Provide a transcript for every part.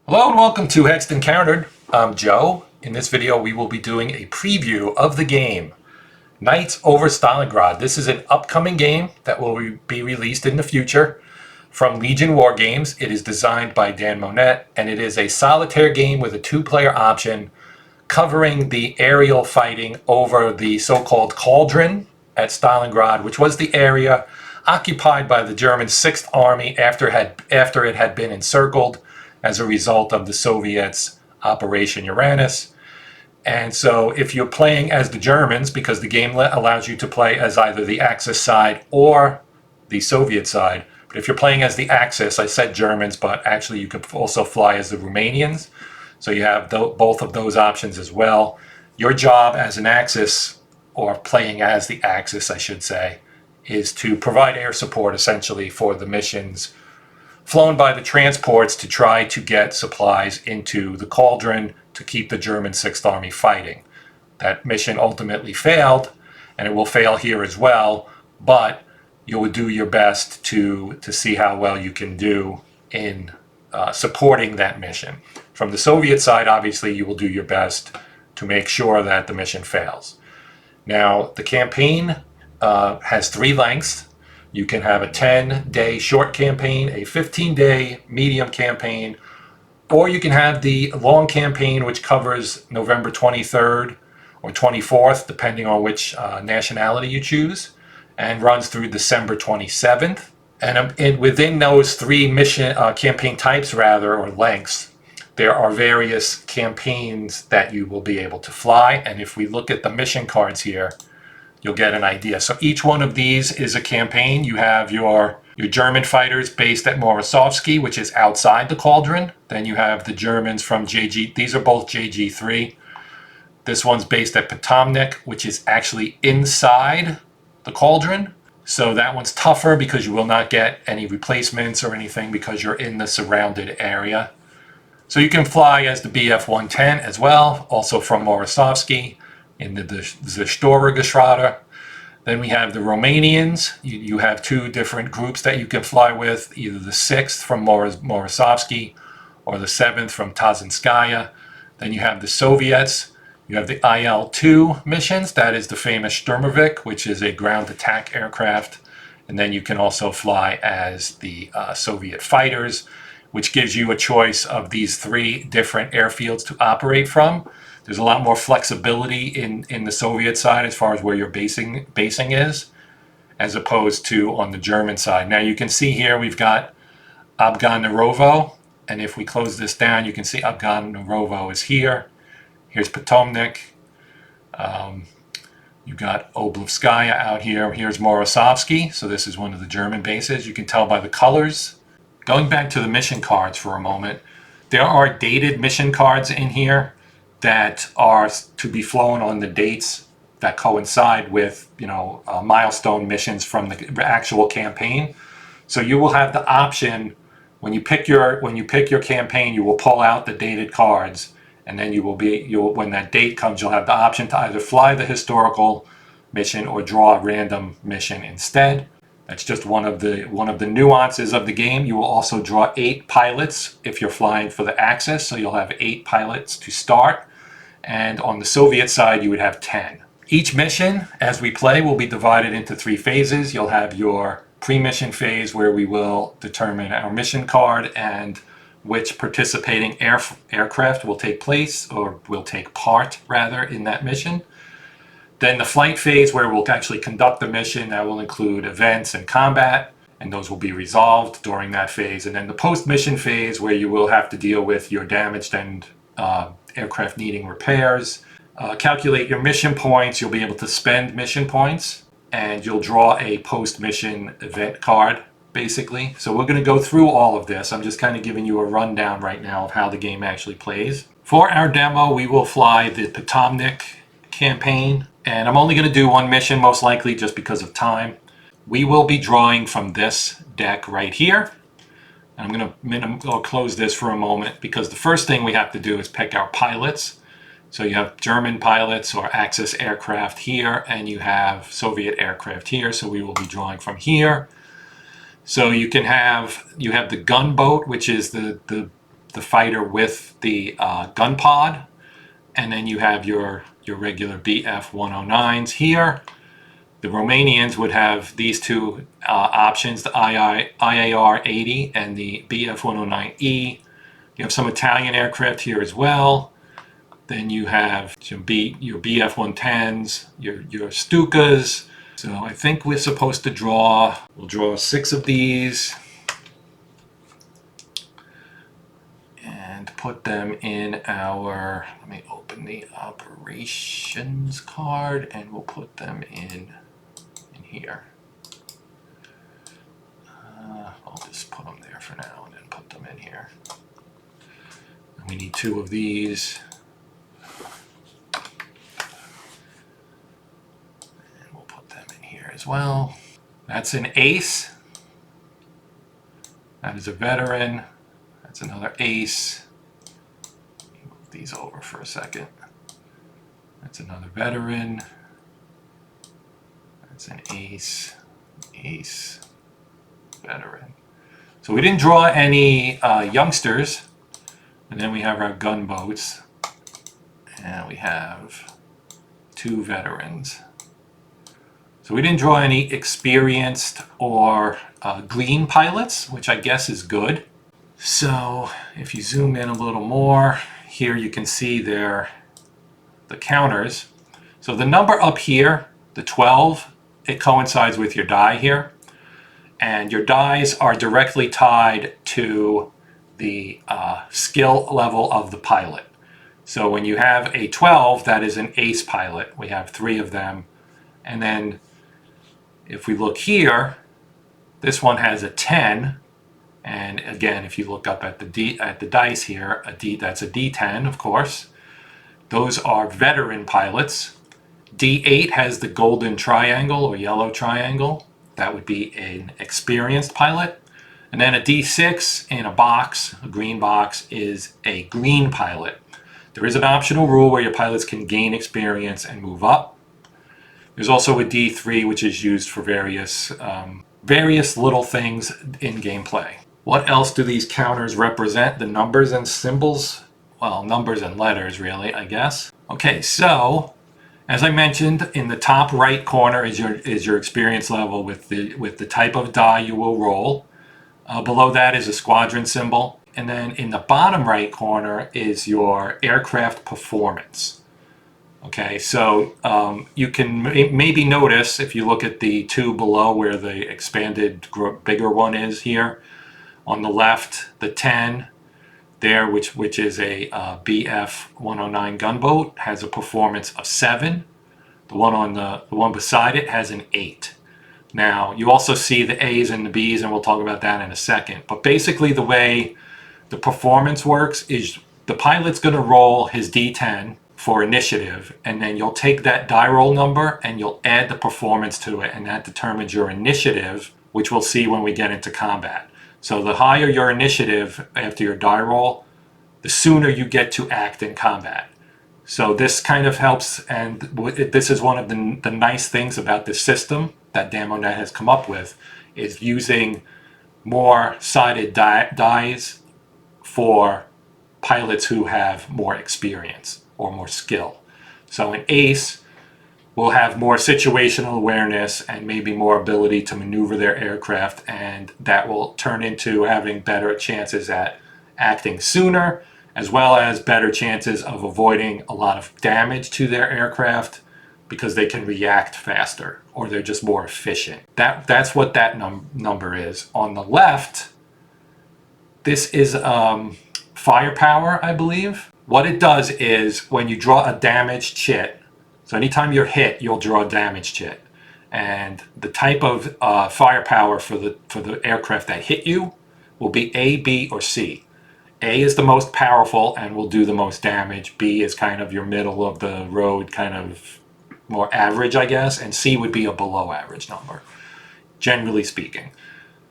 Hello and welcome to Hexed Encountered. I'm Joe. In this video we will be doing a preview of the game Knights Over Stalingrad. This is an upcoming game that will be released in the future from Legion Wargames. It is designed by Dan Monette and it is a solitaire game with a two-player option covering the aerial fighting over the so-called cauldron at Stalingrad, which was the area occupied by the German 6th Army after it had been encircled as a result of the Soviets' Operation Uranus. And so if you're playing as the Germans, because the game allows you to play as either the Axis side or the Soviet side, but if you're playing as the Axis, I said Germans, but actually you could also fly as the Romanians. So you have both of those options as well. Your job as an Axis, or playing as the Axis, I should say, is to provide air support essentially for the missions flown by the transports to try to get supplies into the cauldron to keep the German 6th Army fighting. That mission ultimately failed, and it will fail here as well, but you'll do your best to see how well you can do in supporting that mission. From the Soviet side, obviously, you will do your best to make sure that the mission fails. Now, the campaign has 3 lengths. You can have a 10-day short campaign, a 15-day medium campaign, or you can have the long campaign, which covers November 23rd or 24th, depending on which nationality you choose, and runs through December 27th. And within those 3 mission campaign types, or lengths, there are various campaigns that you will be able to fly. And if we look at the mission cards here, you'll get an idea. So each one of these is a campaign. You have your German fighters based at Morosovsky, which is outside the cauldron. Then you have the Germans from JG. These are both JG3. This one's based at Potomnik, which is actually inside the cauldron. So that one's tougher because you will not get any replacements or anything because you're in the surrounded area. So you can fly as the Bf-110 as well, also from Morosovsky in the Geschwader. Then we have the Romanians. You have 2 different groups that you can fly with, either the 6th from Morosovsky or the 7th from Tazinskaya. Then you have the Soviets. You have the IL-2 missions. That is the famous Sturmovik, which is a ground attack aircraft. And then you can also fly as the Soviet fighters, which gives you a choice of these 3 different airfields to operate from. There's a lot more flexibility in the Soviet side as far as where your basing is, as opposed to on the German side. Now you can see here we've got Abganorovo, and if we close this down, you can see Abganorovo is here. Here's Potomnik. You've got Oblovskaya out here. Here's Morosovsky, so this is one of the German bases. You can tell by the colors. Going back to the mission cards for a moment, there are dated mission cards in here that are to be flown on the dates that coincide with, milestone missions from the actual campaign. So you will have the option when you pick your campaign, you will pull out the dated cards, and then when that date comes, you'll have the option to either fly the historical mission or draw a random mission instead. That's just one of the nuances of the game. You will also draw 8 pilots if you're flying for the Axis, so you'll have 8 pilots to start. And on the Soviet side, you would have 10. Each mission, as we play, will be divided into 3 phases. You'll have your pre-mission phase, where we will determine our mission card and which participating aircraft will take place, or will take part, rather, in that mission. Then the flight phase, where we'll actually conduct the mission. That will include events and combat, and those will be resolved during that phase. And then the post-mission phase, where you will have to deal with your damaged and aircraft needing repairs. Calculate your mission points. You'll be able to spend mission points, and you'll draw a post-mission event card, basically. So we're going to go through all of this. I'm just kind of giving you a rundown right now of how the game actually plays. For our demo, we will fly the Potomnik campaign, and I'm only going to do 1 mission, most likely, just because of time. We will be drawing from this deck right here. I'm going to close this for a moment, because the first thing we have to do is pick our pilots. So you have German pilots or Axis aircraft here, and you have Soviet aircraft here. So we will be drawing from here. So you have the gunboat, which is the the fighter with the gun pod, and then you have your regular BF-109s here. The Romanians would have these two options, the IAR-80 and the BF-109E. You have some Italian aircraft here as well. Then you have your BF-110s, your Stukas. So I think we're supposed to we'll draw 6 of these and put them in our, let me open the operations card and we'll put them in here. I'll just put them there for now and then put them in here. And we need 2 of these. And we'll put them in here as well. That's an ace. That is a veteran. That's another ace. Move these over for a second. That's another veteran. That's an ace, ace, veteran. So we didn't draw any youngsters. And then we have our gunboats. And we have 2 veterans. So we didn't draw any experienced or green pilots, which I guess is good. So if you zoom in a little more, here you can see the counters. So the number up here, the 12, it coincides with your die here. And your dies are directly tied to the skill level of the pilot. So when you have a 12, that is an ace pilot. We have 3 of them. And then if we look here, this one has a 10. And again, if you look up at the dice here, that's a D10, of course. Those are veteran pilots. D8 has the golden triangle or yellow triangle. That would be an experienced pilot. And then a D6 in a box, a green box, is a green pilot. There is an optional rule where your pilots can gain experience and move up. There's also a D3, which is used for various little things in gameplay. What else do these counters represent? The numbers and symbols? Well, numbers and letters, really, I guess. Okay, so as I mentioned, in the top right corner is your experience level with the type of die you will roll. Below that is a squadron symbol. And then in the bottom right corner is your aircraft performance. Okay, so you can maybe notice if you look at the 2 below where the expanded bigger one is here. On the left, the 10 there, which is a BF-109 gunboat, has a performance of 7. The one beside it has an 8. Now, you also see the A's and the B's, and we'll talk about that in a second. But basically the way the performance works is the pilot's going to roll his D10 for initiative, and then you'll take that die roll number and you'll add the performance to it, and that determines your initiative, which we'll see when we get into combat. So the higher your initiative after your die roll, the sooner you get to act in combat. So this kind of helps, and this is one of the nice things about this system that Dan Monette has come up with, is using more sided dies for pilots who have more experience or more skill. So an ace will have more situational awareness and maybe more ability to maneuver their aircraft, and that will turn into having better chances at acting sooner, as well as better chances of avoiding a lot of damage to their aircraft because they can react faster or they're just more efficient. That's what that number is. On the left, this is firepower, I believe. What it does is when you draw a damaged chit, so anytime you're hit, you'll draw a damaged chit. And the type of firepower for the aircraft that hit you will be A, B, or C. A is the most powerful and will do the most damage. B is kind of your middle of the road, kind of more average, I guess. And C would be a below average number, generally speaking.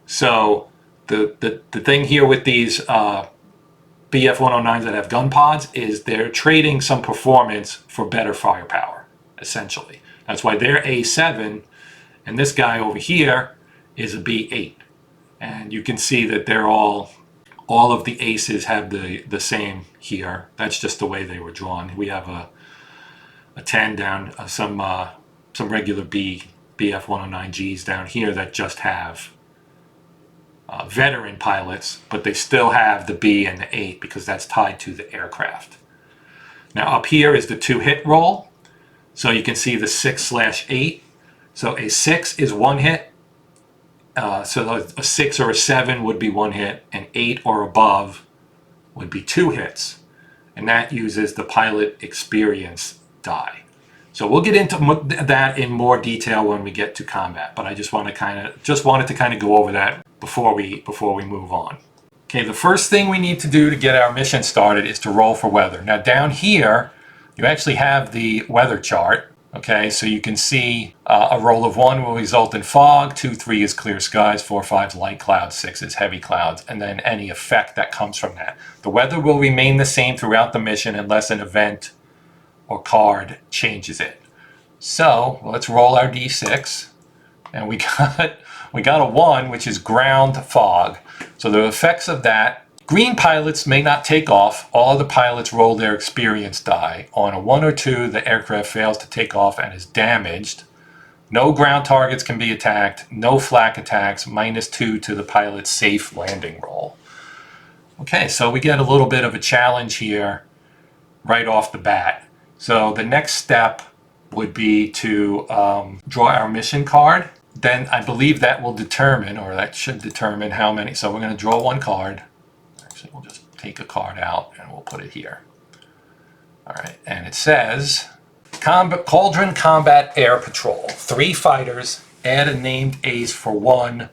So the thing here with these BF-109s that have gun pods is they're trading some performance for better firepower, essentially. That's why they're A7, and this guy over here is a B8. And you can see that they're all All of the aces have the same here. That's just the way they were drawn. We have a 10 down, some regular BF 109Gs down here that just have veteran pilots, but they still have the B and the 8 because that's tied to the aircraft. Now up here is the 2-hit roll. So you can see the 6/8. So a 6 is 1 hit. So a 6 or a 7 would be 1 hit, and 8 or above would be 2 hits. And that uses the pilot experience die. So we'll get into that in more detail when we get to combat, but I just wanted to kind of go over that before we move on. Okay, the first thing we need to do to get our mission started is to roll for weather. Now down here, you actually have the weather chart. Okay, so you can see a roll of 1 will result in fog, 2, 3 is clear skies, 4, 5 is light clouds, 6 is heavy clouds, and then any effect that comes from that. The weather will remain the same throughout the mission unless an event or card changes it. So let's roll our d6, and we got a 1, which is ground fog. So the effects of that: green pilots may not take off. All other pilots roll their experience die. On a 1 or 2, the aircraft fails to take off and is damaged. No ground targets can be attacked. No flak attacks. -2 to the pilot's safe landing roll. Okay, so we get a little bit of a challenge here right off the bat. So the next step would be to draw our mission card. Then I believe that will determine, or that should determine how many. So we're going to draw 1 card. Actually, we'll just take a card out and we'll put it here. All right, and it says, Cauldron Combat Air Patrol. 3 fighters, add a named ace for 1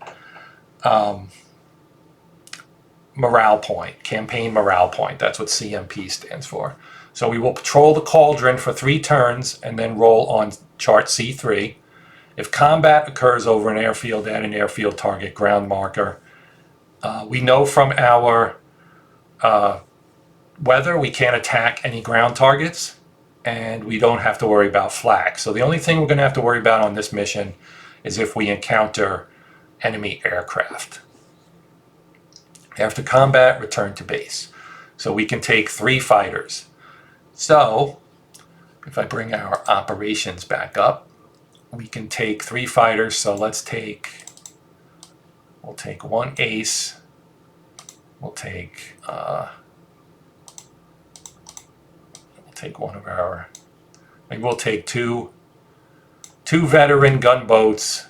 morale point, campaign morale point. That's what CMP stands for. So we will patrol the cauldron for 3 turns and then roll on chart C3. If combat occurs over an airfield, add an airfield target ground marker. We know from our weather we can't attack any ground targets, and we don't have to worry about flak. So the only thing we're going to have to worry about on this mission is if we encounter enemy aircraft. After combat, return to base. So we can take 3 fighters. So if I bring our operations back up, we can take 3 fighters. So we'll take 1 ace. We'll take one of our, maybe we'll take two veteran gunboats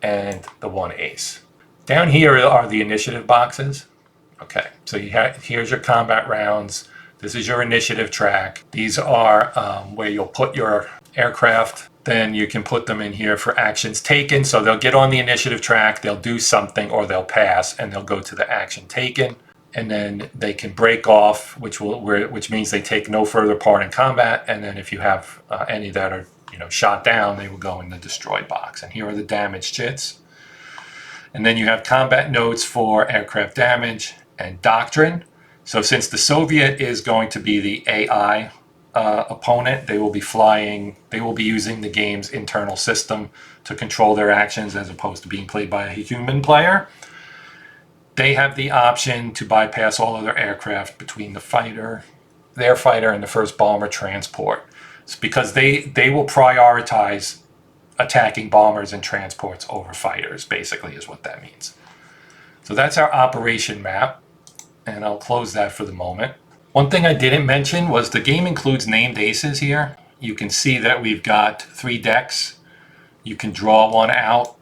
and the 1 ace. Down here are the initiative boxes. Okay, so here's your combat rounds. This is your initiative track. These are where you'll put your aircraft. Then you can put them in here for actions taken. So they'll get on the initiative track, they'll do something, or they'll pass, and they'll go to the action taken. And then they can break off, which means they take no further part in combat. And then if you have any that are shot down, they will go in the destroyed box. And here are the damage chits. And then you have combat notes for aircraft damage and doctrine. So since the Soviet is going to be the AI opponent, they will be using the game's internal system to control their actions as opposed to being played by a human player. They have the option to bypass all other aircraft between their fighter and the first bomber transport. It's because they will prioritize attacking bombers and transports over fighters, basically is what that means. So that's our operation map, and I'll close that for the moment. One thing I didn't mention was the game includes named aces here. You can see that we've got 3 decks. You can draw 1 out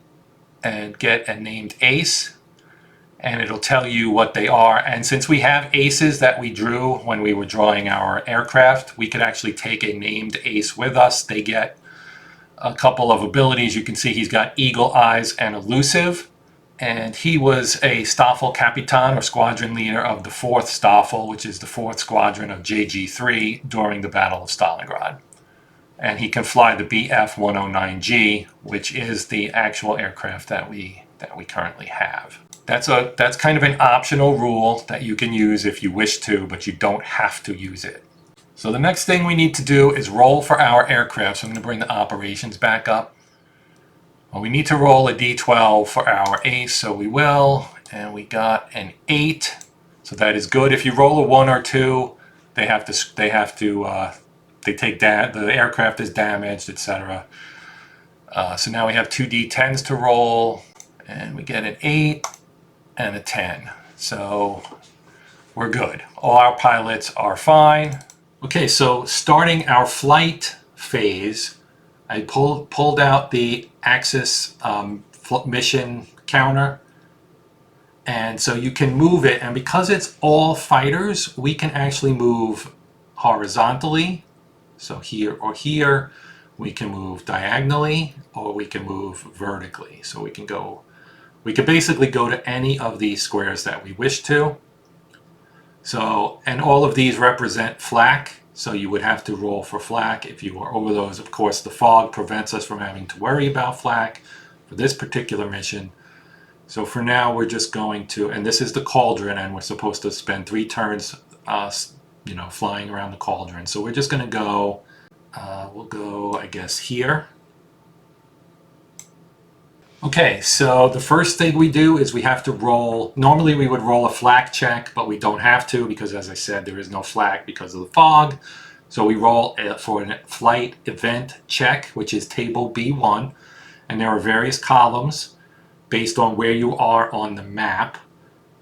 and get a named ace, and it'll tell you what they are. And since we have aces that we drew when we were drawing our aircraft, we could actually take a named ace with us. They get a couple of abilities. You can see he's got Eagle Eyes and Elusive, and he was a Staffel Capitan, or squadron leader of the 4th Staffel, which is the 4th squadron of JG3 during the Battle of Stalingrad. And he can fly the BF 109G, which is the actual aircraft that we currently have. That's kind of an optional rule that you can use if you wish to, but you don't have to use it. So the next thing we need to do is roll for our aircraft. So I'm going to bring the operations back up. Well, we need to roll a d12 for our ace, so we will. And we got an 8. So that is good. If you roll a 1 or 2, they take the aircraft is damaged, etc. So now we have 2 D10s to roll, and we get an 8 and a 10. So we're good. All our pilots are fine. Okay, so starting our flight phase, I pulled out the Axis mission counter, and so you can move it, and because it's all fighters, we can actually move horizontally, so here or here. We can move diagonally, or we can move vertically. So we can basically go to any of these squares that we wish to. So, and all of these represent flak, so you would have to roll for flak if you are over those. Of course, the fog prevents us from having to worry about flak for this particular mission. So for now, we're just going to, and this is the cauldron, and we're supposed to spend 3 turns, flying around the cauldron. So we're just going to go, we'll go, I guess, here. Okay, so the first thing we do is we have to roll. Normally we would roll a flak check, but we don't have to because, as I said, there is no flak because of the fog. So we roll for a flight event check, which is table B1, and there are various columns based on where you are on the map.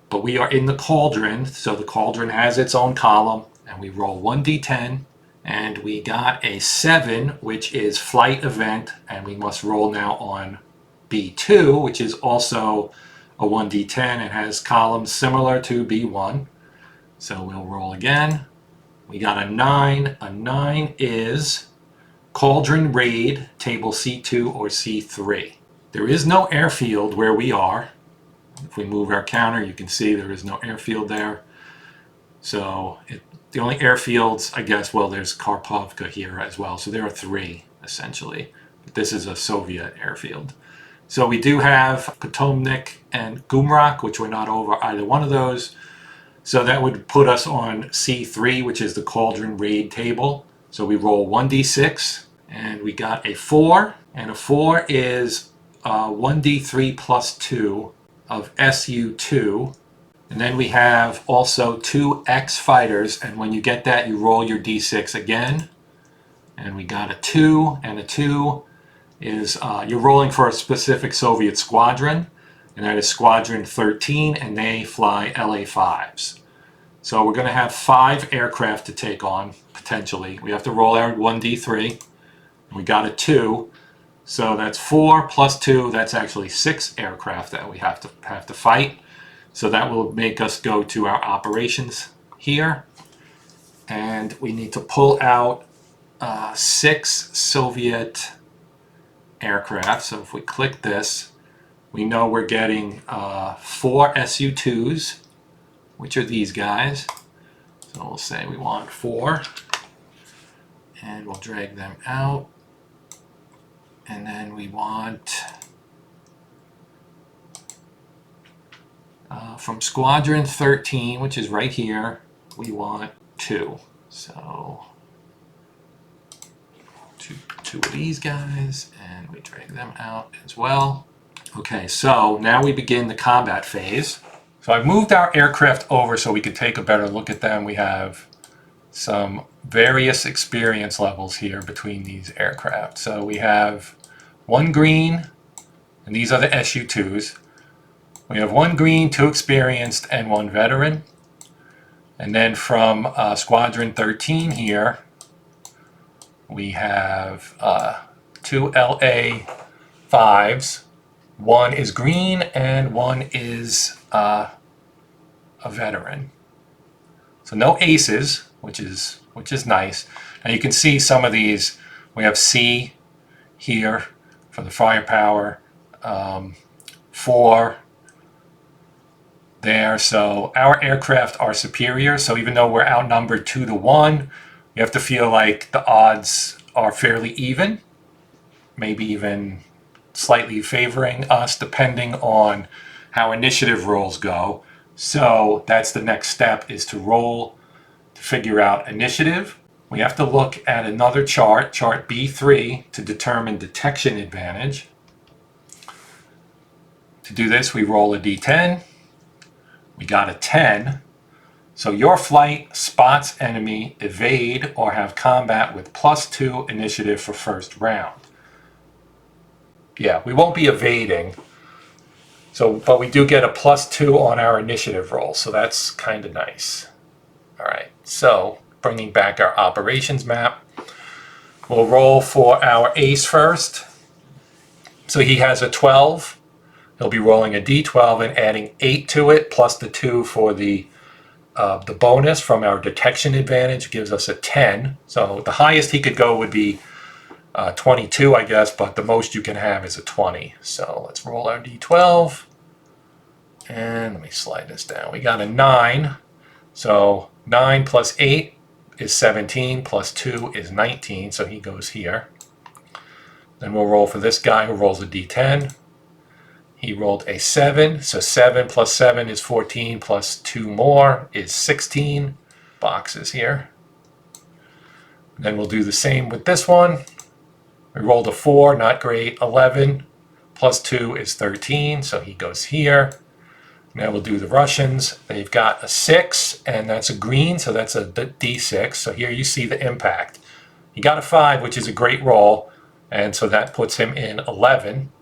But we are in the cauldron, so the cauldron has its own column, and we roll 1d10, and we got a 7, which is flight event, and we must roll now on B2, which is also a 1d10 and has columns similar to B1. So we'll roll again. We got a 9. A 9 is Cauldron Raid, table C2 or C3. There is no airfield where we are. If we move our counter, you can see there is no airfield there. So the only airfields, I guess, well, there's Karpovka here as well. So there are 3, essentially. But this is a Soviet airfield. So we do have Potomnik and Gumrak, which we're not over either one of those. So that would put us on C3, which is the Cauldron Raid table. So we roll 1d6, and we got a 4. And a 4 is 1d3 plus 2 of SU2. And then we have also 2 X fighters. And when you get that, you roll your d6 again. And we got a 2, and a 2 is you're rolling for a specific Soviet squadron, and that is Squadron 13, and they fly LA-5s. So we're going to have 5 aircraft to take on, potentially. We have to roll our 1d3. We got a 2, so that's 4 plus 2. That's actually 6 aircraft that we have to fight. So that will make us go to our operations here, and we need to pull out 6 Soviet aircraft. So if we click this, we know we're getting 4 Su-2s, which are these guys. So we'll say we want 4, and we'll drag them out. And then we want from Squadron 13, which is right here, we want 2. So two of these guys, and we drag them out as well. Okay, so now we begin the combat phase. So I've moved our aircraft over so we can take a better look at them. We have some various experience levels here between these aircraft. So we have 1 green, and these are the Su-2s. We have 1 green, 2 experienced, and 1 veteran. And then from Squadron 13 here, we have 2 LA-5s. 1 is green and 1 is a veteran. So no aces, which is nice. Now you can see some of these. We have C here for the firepower, 4 there. So our aircraft are superior. So even though we're outnumbered 2 to 1, you have to feel like the odds are fairly even, maybe even slightly favoring us depending on how initiative rolls go. So that's the next step, is to roll to figure out initiative. We have to look at another chart, chart B3, to determine detection advantage. To do this, we roll a d10. We got a 10. So your flight spots enemy, evade, or have combat with +2 initiative for first round. Yeah, we won't be evading. So, but we do get a +2 on our initiative roll, so that's kind of nice. All right, so bringing back our operations map. We'll roll for our ace first. So he has a 12. He'll be rolling a d12 and adding 8 to it, plus the 2 for the bonus from our detection advantage gives us a 10. So the highest he could go would be 22, I guess, but the most you can have is a 20. So let's roll our d12. And let me slide this down. We got a 9. So 9 plus 8 is 17, plus 2 is 19, so he goes here. Then we'll roll for this guy who rolls a d10. He rolled a 7, so 7 plus 7 is 14, plus 2 more is 16 boxes here. Then we'll do the same with this one. We rolled a 4, not great, 11, plus 2 is 13, so he goes here. Now we'll do the Russians. They've got a 6, and that's a green, so that's a d6. So here you see the impact. He got a 5, which is a great roll, and so that puts him in 11,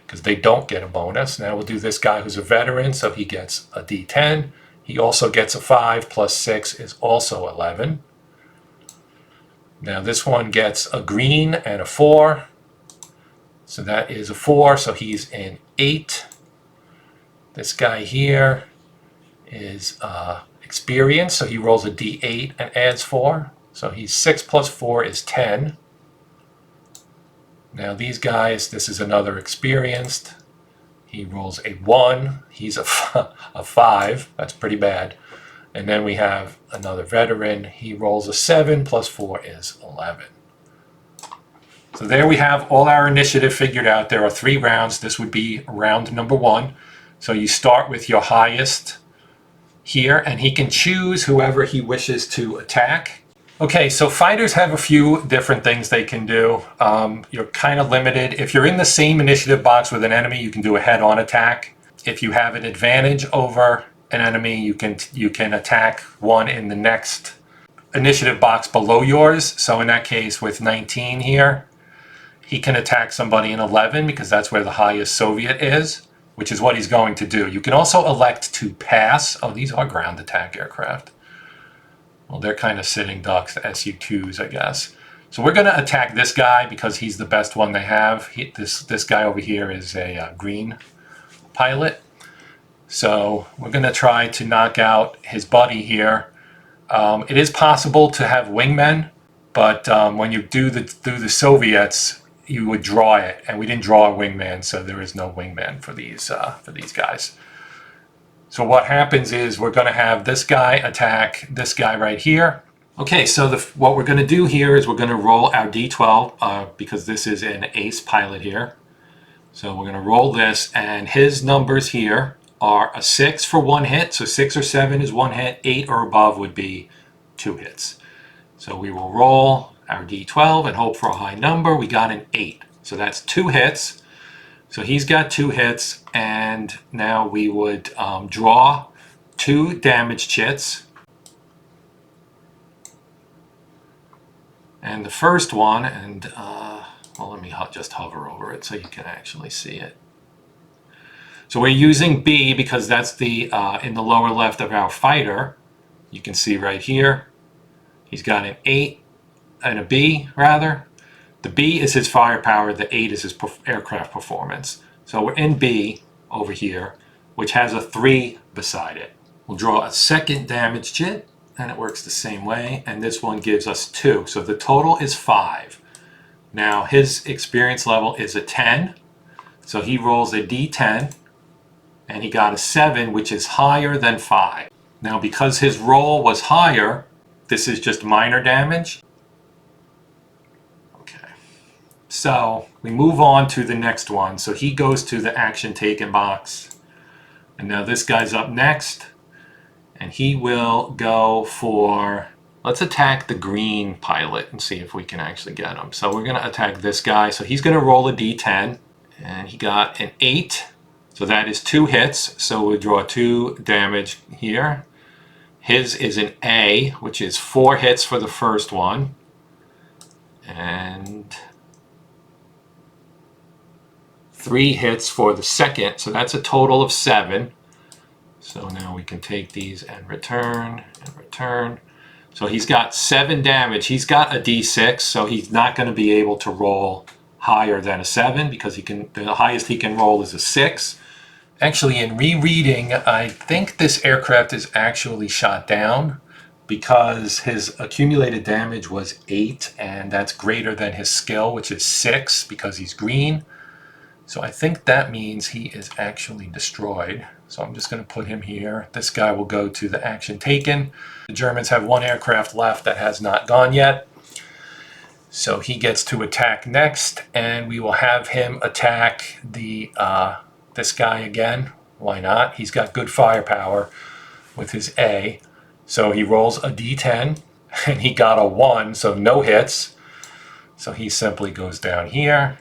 because they don't get a bonus. Now we'll do this guy who's a veteran, so he gets a d10. He also gets a 5, plus 6 is also 11. Now this one gets a green and a 4, so that is a 4, so he's in 8. This guy here is experienced, so he rolls a d8 and adds 4. So he's 6 plus 4 is 10. Now these guys, this is another experienced. He rolls a 1. He's a 5. That's pretty bad. And then we have another veteran. He rolls a 7 plus 4 is 11. So there we have all our initiative figured out. There are 3 rounds. This would be round number 1. So you start with your highest here, and he can choose whoever he wishes to attack. Okay, so fighters have a few different things they can do. You're kind of limited. If you're in the same initiative box with an enemy, you can do a head-on attack. If you have an advantage over an enemy, you can attack one in the next initiative box below yours. So in that case, with 19 here, he can attack somebody in 11 because that's where the highest Soviet is, which is what he's going to do. You can also elect to pass. Oh, these are ground attack aircraft. Well, they're kind of sitting ducks, the Su-2s, I guess. So we're going to attack this guy because he's the best one they have. This guy over here is a green pilot. So we're going to try to knock out his buddy here. It is possible to have wingmen, but when you do the Soviets, you would draw it, and we didn't draw a wingman, so there is no wingman for these guys. So what happens is we're going to have this guy attack this guy right here. Okay, so what we're going to do here is we're going to roll our d12 because this is an ace pilot here. So we're going to roll this, and his numbers here are a 6 for 1 hit. So 6 or 7 is 1 hit. 8 or above would be 2 hits. So we will roll our d12 and hope for a high number. We got an 8. So that's 2 hits. So he's got 2 hits, and now we would draw 2 damage chits. And the first one, and well, let me just hover over it so you can actually see it. So we're using B because that's the in the lower left of our fighter. You can see right here, he's got an 8 and a B rather. The B is his firepower, the 8 is his aircraft performance. So we're in B over here, which has a 3 beside it. We'll draw a second damage chit, and it works the same way, and this one gives us 2. So the total is 5. Now his experience level is a 10, so he rolls a d10, and he got a 7, which is higher than 5. Now because his roll was higher, this is just minor damage. So we move on to the next one. So he goes to the action taken box. And now this guy's up next. And he will go for, let's attack the green pilot and see if we can actually get him. So we're going to attack this guy. So he's going to roll a d10. And he got an 8. So that is 2 hits. So we'll draw 2 damage here. His is an A, which is 4 hits for the first one, and 3 hits for the second, so that's a total of 7. So now we can take these and return and return. So he's got 7 damage. He's got a D6, so he's not going to be able to roll higher than a 7 because the highest he can roll is a 6. Actually, in rereading, I think this aircraft is actually shot down because his accumulated damage was 8, and that's greater than his skill, which is 6 because he's green. So I think that means he is actually destroyed. So I'm just going to put him here. This guy will go to the action taken. The Germans have 1 aircraft left that has not gone yet. So he gets to attack next, and we will have him attack this guy again. Why not? He's got good firepower with his A. So he rolls a D10, and he got a 1, so no hits. So he simply goes down here.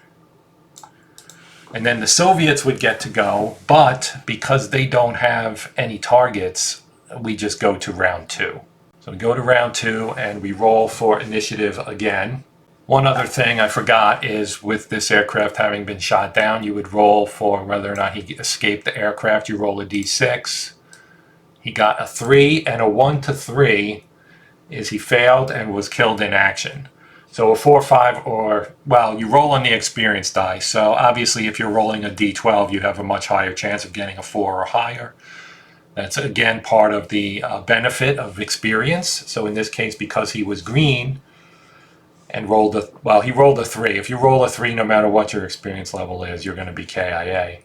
And then the Soviets would get to go, but because they don't have any targets, we just go to round 2. So we go to round 2 and we roll for initiative again. One other thing I forgot is with this aircraft having been shot down, you would roll for whether or not he escaped the aircraft. You roll a d6. He got a 3, and a 1 to 3 is he failed and was killed in action. So a 4, 5, or, well, you roll on the experience die. So obviously if you're rolling a d12, you have a much higher chance of getting a 4 or higher. That's again part of the benefit of experience. So in this case, because he was green and rolled he rolled a 3. If you roll a 3, no matter what your experience level is, you're going to be KIA.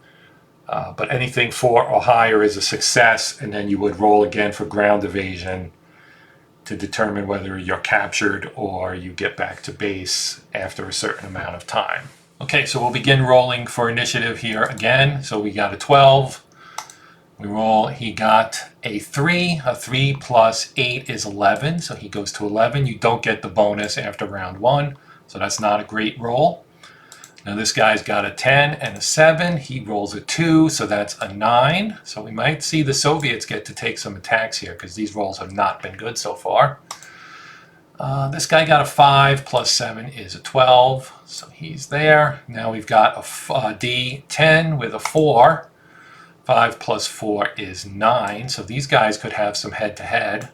But anything 4 or higher is a success, and then you would roll again for ground evasion to determine whether you're captured or you get back to base after a certain amount of time. Okay, so we'll begin rolling for initiative here again. So we got a 12. We roll, he got a 3. A 3 plus 8 is 11, so he goes to 11. You don't get the bonus after round 1, so that's not a great roll. Now this guy's got a 10 and a 7. He rolls a 2, so that's a 9. So we might see the Soviets get to take some attacks here because these rolls have not been good so far. This guy got a 5 plus 7 is a 12, so he's there. Now we've got a D10 with a 4. 5 plus 4 is 9, so these guys could have some head-to-head.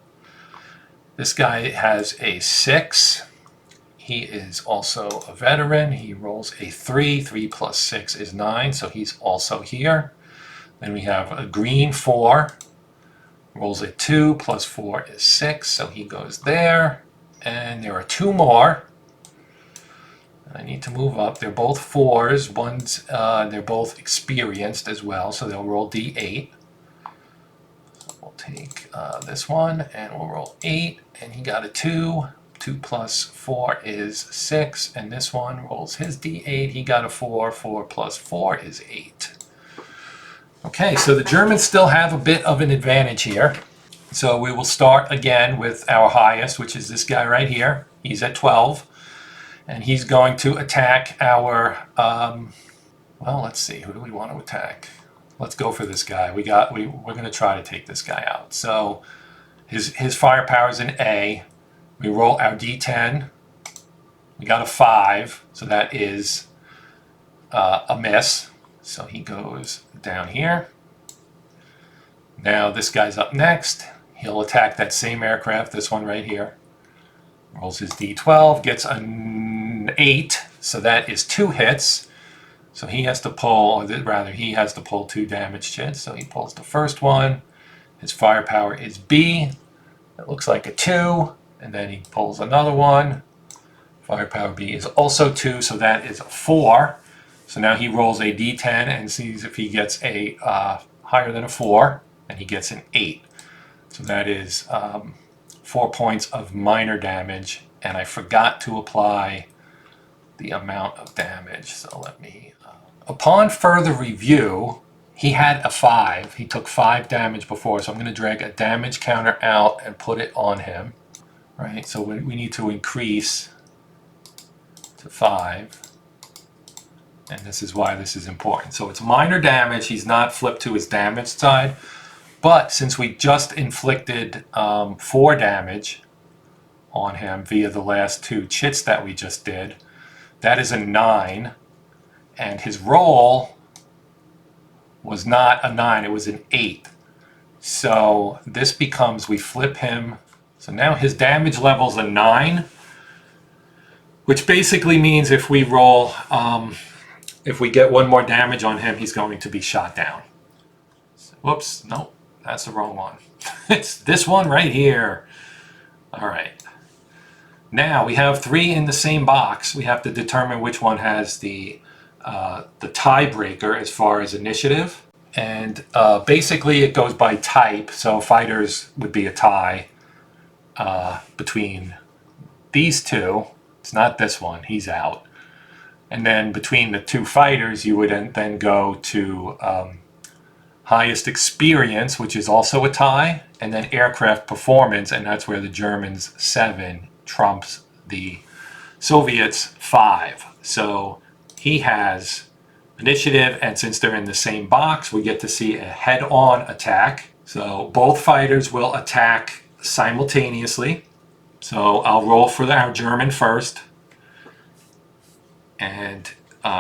This guy has a 6. He is also a veteran. He rolls a 3. 3 plus 6 is 9, so he's also here. Then we have a green 4. Rolls a 2 plus 4 is 6, so he goes there. And there are 2 more. I need to move up. They're both 4s. They're both experienced as well, so they'll roll d8. So we'll take this one, and we'll roll 8, and he got a 2. 2 plus 4 is 6, and this one rolls his d8. He got a 4. 4 plus 4 is 8. Okay, so the Germans still have a bit of an advantage here. So we will start again with our highest, which is this guy right here. He's at 12. And he's going to attack our, well, let's see, who do we want to attack? Let's go for this guy. We're going to try to take this guy out. So his firepower is an A. We roll our D10. We got a 5, so that is a miss. So he goes down here. Now this guy's up next. He'll attack that same aircraft, this one right here. Rolls his d12, gets an 8, so that is 2 hits. So he has to pull, or rather he has to pull 2 damage hits. So he pulls the first one. His firepower is B. It looks like a 2. And then he pulls another one. Firepower B is also 2, so that is a 4. So now he rolls a d10 and sees if he gets a higher than a 4, and he gets an 8. So that is 4 points of minor damage, and I forgot to apply the amount of damage. So let me... Upon further review, he had a 5. He took 5 damage before, so I'm going to drag a damage counter out and put it on him. Right, so we need to increase to 5, and this is why this is important. So it's minor damage. He's not flipped to his damage side, But since we just inflicted 4 damage on him via the last 2 chits that we just did, that is a 9. And his roll was not a 9, it was an 8. So this becomes, we flip him. So now his damage level's a 9, which basically means if we roll, if we get 1 more damage on him, he's going to be shot down. Whoops, no, that's the wrong one. It's this one right here. All right. Now we have 3 in the same box. We have to determine which one has the tiebreaker as far as initiative. And basically it goes by type. So fighters would be a tie between these 2. It's not this one, he's out. And then between the 2 fighters, you would then go to highest experience, which is also a tie, and then aircraft performance, and that's where the Germans 7 trumps the Soviets 5. So he has initiative, and since they're in the same box, we get to see a head-on attack. So both fighters will attack simultaneously. So I'll roll for our German first. And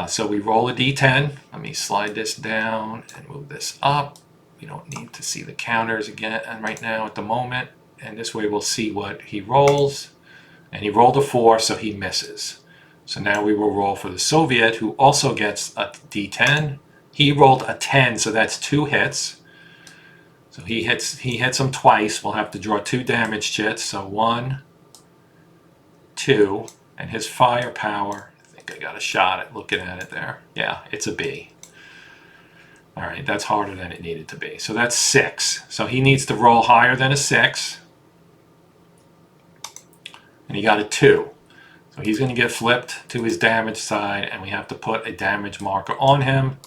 so we roll a d10. Let me slide this down and move this up. We don't need to see the counters again right now at the moment. And this way we'll see what he rolls. And he rolled a 4, so he misses. So now we will roll for the Soviet, who also gets a d10. He rolled a 10, so that's 2 hits. So he hits him twice. We'll have to draw 2 damage chits. So 1, 2, and his firepower, I got a shot at looking at it there. Yeah, it's a B. All right, that's harder than it needed to be. So that's 6. So he needs to roll higher than a 6. And he got a 2. So he's going to get flipped to his damage side, and we have to put a damage marker on him.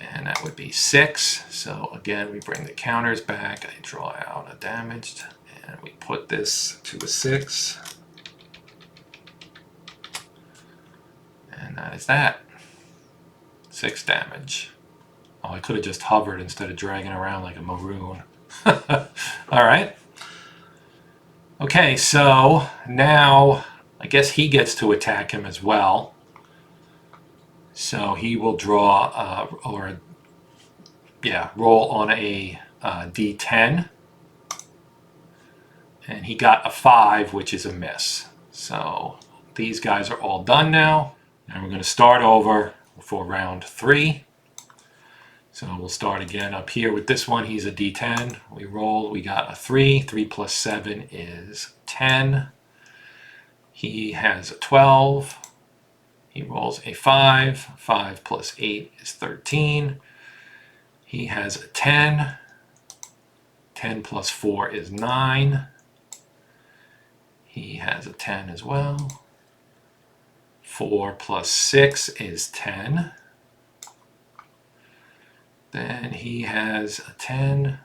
And that would be 6. So again, we bring the counters back. I draw out a damaged, and we put this to a 6. And that is that. 6 damage. Oh, I could have just hovered instead of dragging around like a maroon. All right. Okay, so now I guess he gets to attack him as well. So he will draw, roll on a d10. And he got a 5, which is a miss. So these guys are all done now. And we're going to start over for round 3. So we'll start again up here with this one. He's a d10. We roll. We got a 3. 3 plus 7 is 10. He has a 12. He rolls a 5. 5 plus 8 is 13. He has a 10. 10 plus 4 is 9. He has a 10 as well. 4 plus 6 is 10. Then he has a 10.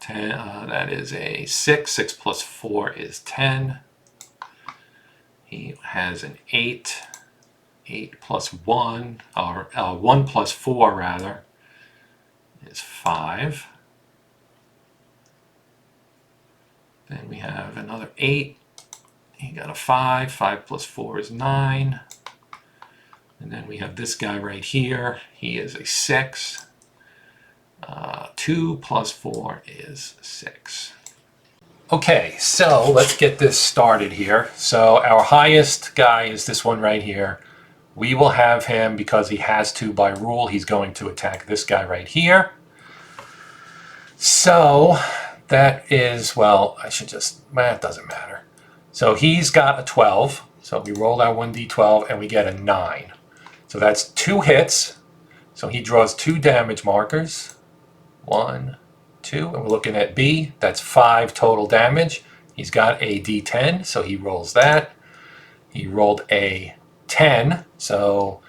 10 that is a 6. 6 plus 4 is 10. He has an 8. 8 plus 1, or 1 plus 4 rather, is 5. Then we have another 8. He got a 5. 5 plus 4 is 9. And then we have this guy right here. He is a 6. 2 plus 4 is 6. Okay, so let's get this started here. So our highest guy is this one right here. We will have him, because he has to by rule, he's going to attack this guy right here. So that is, well, I should just, it doesn't matter. So he's got a 12. So we roll our 1d12 and we get a 9. So that's 2 hits. So he draws 2 damage markers. 1, 2, and we're looking at B. That's 5 total damage. He's got a d10, so he rolls that. He rolled a 10, so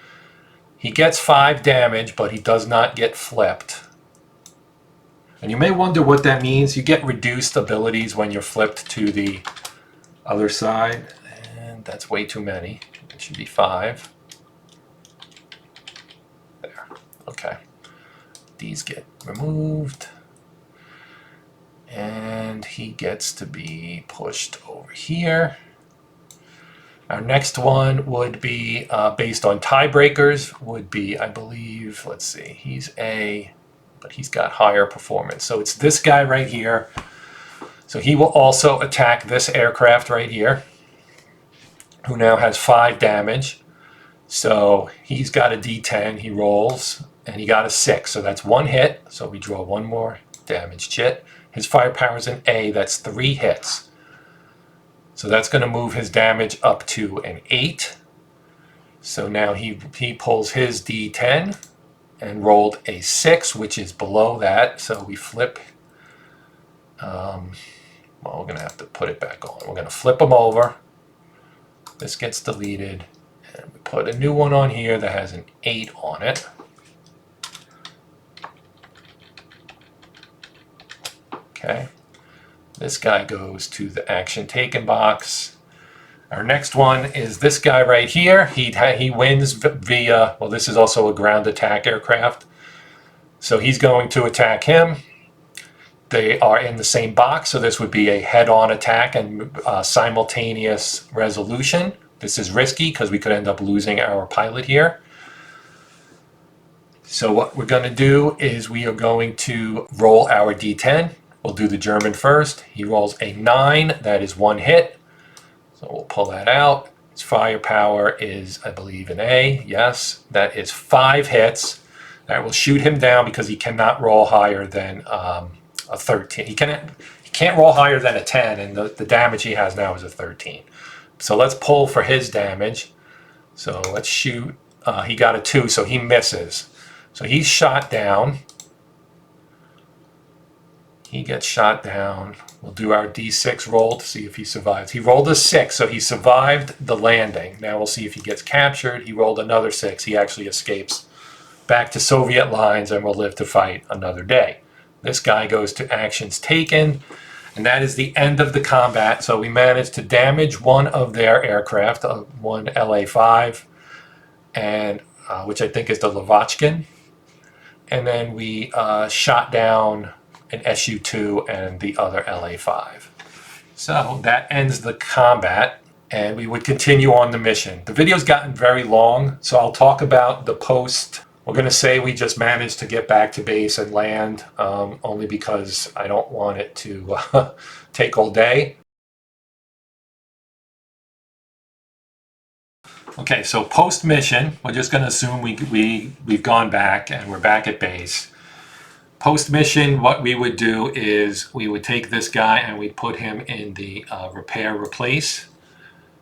he gets 5 damage, but he does not get flipped. And you may wonder what that means. You get reduced abilities when you're flipped to the other side, and that's way too many. It should be 5. There. Okay. These get removed. And he gets to be pushed over here. Our next one would be based on tiebreakers, would be, I believe, let's see, he's A, but he's got higher performance. So it's this guy right here. So he will also attack this aircraft right here, who now has 5 damage. So he's got a D10, he rolls, and he got a 6. So that's 1 hit. So we draw 1 more damaged hit. His firepower is an A, that's 3 hits. So that's going to move his damage up to an 8. So now he pulls his D10 and rolled a 6, which is below that. So we flip. Well, we're going to have to put it back on. We're going to flip them over. This gets deleted. And we put a new one on here that has an 8 on it. Okay. This guy goes to the action taken box. Our next one is this guy right here. He wins via, well, this is also a ground attack aircraft. So he's going to attack him. They are in the same box, so this would be a head-on attack and simultaneous resolution. This is risky because we could end up losing our pilot here. So what we're going to do is we are going to roll our D10. We'll do the German first. He rolls a 9. That is 1 hit. So we'll pull that out. His firepower is, I believe, an A. Yes, that is 5 hits. That will shoot him down because he cannot roll higher than a 13. He can't roll higher than a 10, and the damage he has now is a 13. So let's pull for his damage. So let's shoot. He got a 2, so he misses. So he's shot down. He gets shot down. We'll do our D6 roll to see if he survives. He rolled a 6, so he survived the landing. Now we'll see if he gets captured. He rolled another 6. He actually escapes back to Soviet lines and will live to fight another day. This guy goes to actions taken, and that is the end of the combat. So we managed to damage one of their aircraft, one LA-5, and which I think is the Lavochkin. And then we shot down an Su-2 and the other LA-5. So that ends the combat, and we would continue on the mission. The video's gotten very long, so I'll talk about the post. We're going to say we just managed to get back to base and land, only because I don't want it to take all day. Okay, so post-mission, we're just going to assume we've gone back and we're back at base. Post-mission, what we would do is we would take this guy and we'd put him in the repair replace.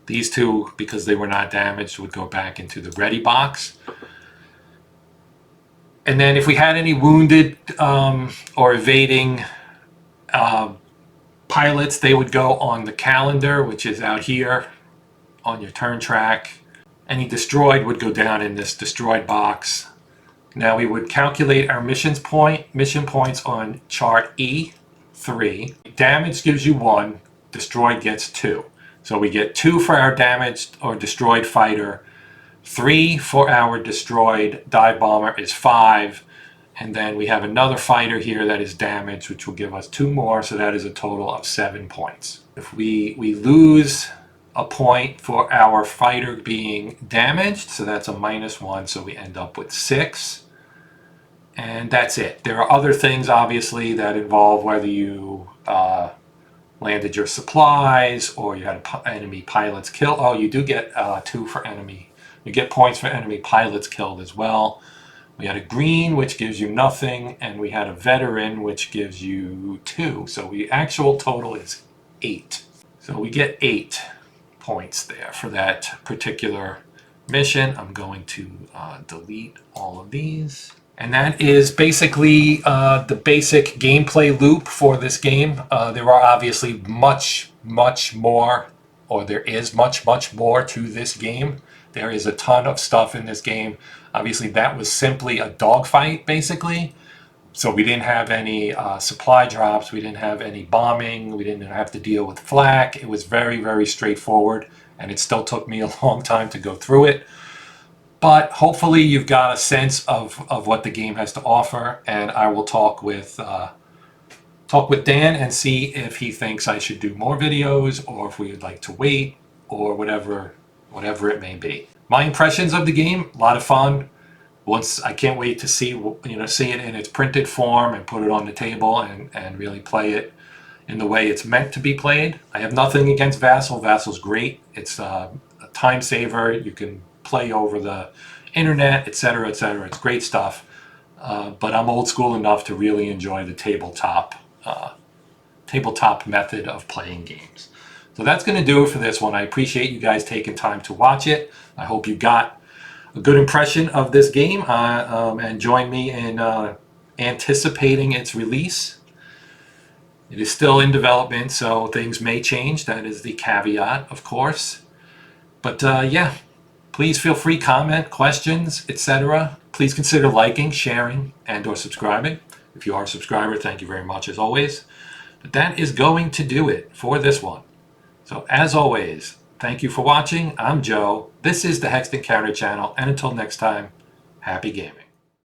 These two, because they were not damaged, would go back into the ready box. And then if we had any wounded or evading pilots, they would go on the calendar, which is out here on your turn track. Any destroyed would go down in this destroyed box. Now we would calculate our mission points on chart E3. Damage gives you 1, destroyed gets 2. So we get 2 for our damaged or destroyed fighter, 3 for our destroyed dive bomber is 5, and then we have another fighter here that is damaged, which will give us 2 more, so that is a total of 7 points. If we lose a point for our fighter being damaged, so that's a -1, so we end up with 6. And that's it. There are other things, obviously, that involve whether you landed your supplies or you had enemy pilots killed. Oh, you do get 2 for enemy. You get points for enemy pilots killed as well. We had a green, which gives you nothing, and we had a veteran, which gives you 2. So the actual total is 8. So we get 8 points there for that particular mission. I'm going to delete all of these. And that is basically the basic gameplay loop for this game. There are obviously much more, or there is much more to this game. There is a ton of stuff in this game. Obviously, that was simply a dogfight, basically. So we didn't have any supply drops. We didn't have any bombing. We didn't have to deal with flak. It was very straightforward, and it still took me a long time to go through it. But hopefully you've got a sense of what the game has to offer, and I will talk with Dan and see if he thinks I should do more videos, or if we would like to wait, or whatever it may be. My impressions of the game, a lot of fun. I can't wait to see it in its printed form and put it on the table and really play it in the way it's meant to be played. I have nothing against Vassal. Vassal's great. It's a time saver. You can play over the internet, etc., etc. It's great stuff. But I'm old school enough to really enjoy the tabletop method of playing games. So that's going to do it for this one. I appreciate you guys taking time to watch it. I hope you got a good impression of this game and join me in anticipating its release. It is still in development, so things may change. That is the caveat, of course. But yeah, please feel free, comment, questions, etc. Please consider liking, sharing, and or subscribing. If you are a subscriber, thank you very much as always. But that is going to do it for this one. So as always, thank you for watching. I'm Joe. This is the Hexed Encounter channel, and until next time, happy gaming.